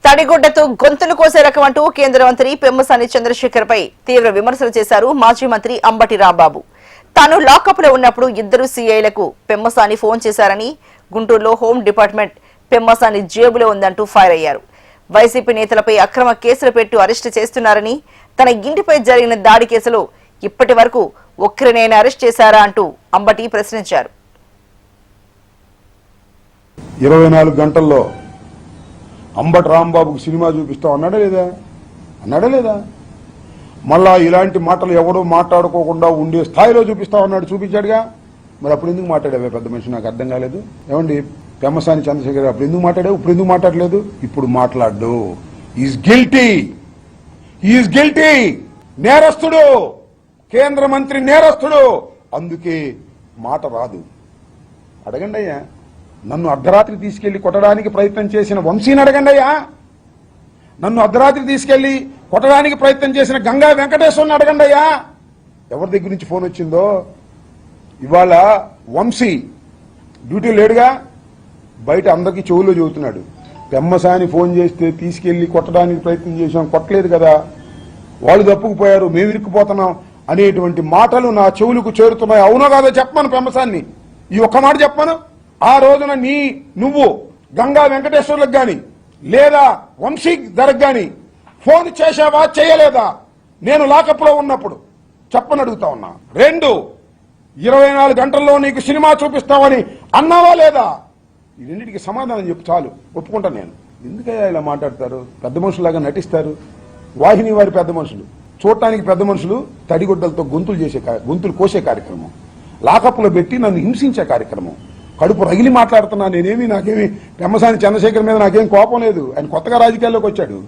తడిగుడ్డతో గొంతులు కోసే రకం అంటూ కేంద్ర మంత్రి పెమ్మసాని చంద్రశేఖర్ పై తీవ్ర విమర్శలు చేశారు మాజీ మంత్రి అంబటి రాంబాబు. తాను లాకప్ లో ఉన్నప్పుడు ఇద్దరు సీఐలకు పెమ్మసాని ఫోన్ చేశారని, గుంటూరులో హోం డిపార్ట్మెంట్ పెమ్మసాని జేబులో ఉందంటూ ఫైర్ అయ్యారు. వైసీపీ నేతలపై అక్రమ కేసులు పెట్టి అరెస్టు చేస్తున్నారని, తన ఇంటిపై జరిగిన దాడి కేసులో ఇప్పటి వరకు ఒక్కరినైనా అరెస్ట్ చేశారా అంటూ అంబటి ప్రశ్నించారు. 24 గంటల్లో అంబటి రాంబాబుకు సినిమా చూపిస్తాం అన్నాడా లేదా? మళ్ళా ఇలాంటి మాటలు ఎవడో మాట్లాడుకోకుండా ఉండే స్థాయిలో చూపించాడుగా. మరి అప్పుడు ఎందుకు మాట్లాడావే పెద్ద మనిషి? నాకు అర్థం కాలేదు. ఏమండి పెమ్మసాని చంద్రశేఖర్ అప్పుడు ఎందుకు మాట్లాడావు, ఇప్పుడు ఎందుకు మాట్లాడలేదు? ఇప్పుడు మాట్లాడు. ఈజ్ గిల్టీ, నేరస్తుడు, కేంద్ర మంత్రి నేరస్తుడు. అందుకే మాట రాదు. అడగండి అయ్యా, నన్ను అర్ధరాత్రి తీసుకెళ్లి కొట్టడానికి ప్రయత్నం చేసిన వంశీని అడగండి అయ్యా, నన్ను అర్ధరాత్రి తీసుకెళ్లి కొట్టడానికి ప్రయత్నం చేసిన గంగా వెంకటేశ్వరని అడగండి అయ్యా, ఎవరి దగ్గర నుంచి ఫోన్ వచ్చిందో. ఇవాళ వంశీ డ్యూటీ లేడుగా, బయట అందరికీ చెవుల్లో చెబుతున్నాడు, పెమ్మసాని ఫోన్ చేస్తే తీసుకెళ్లి కొట్టడానికి ప్రయత్నం చేశాం, కొట్టలేదు కదా, వాళ్ళు తప్పుకుపోయారు, మేము ఇరుక్కుపోతున్నాం అనేటువంటి మాటలు నా చెవులకు చేరుతున్నాయి. అవునో కాదో చెప్పమను పెమ్మసాన్ని. ఈ ఒక్క మాట చెప్పమను. ఆ రోజున నువ్వు గంగా వెంకటేశ్వర్లకు గాని లేదా వంశీ ధరకు గాని ఫోన్ చేశావా, చేయలేదా? నేను లాకప్ లో ఉన్నప్పుడు చెప్పని అడుగుతా ఉన్నా. 2, 24 గంటల్లో నీకు సినిమా చూపిస్తామని అన్నావా లేదా? ఈ రెండింటికి సమాధానం చెప్పు చాలు, ఒప్పుకుంటాను నేను. ఎందుకయ్యా ఇలా మాట్లాడతారు? పెద్ద మనుషులాగా నటిస్తారు. వాహిని వారి పెద్ద మనుషులు, చూడటానికి పెద్ద మనుషులు, తడిగొడ్డలతో గొంతులు కోసే కార్యక్రమం, లాకప్లో పెట్టి నన్ను హింసించే కార్యక్రమం. కడుపు రగిలి మాట్లాడుతున్నా. నాకేమి పెమ్మసాని చంద్రశేఖర్ మీద నాకేం కోపం లేదు. ఆయన కొత్తగా రాజకీయాల్లోకి వచ్చాడు.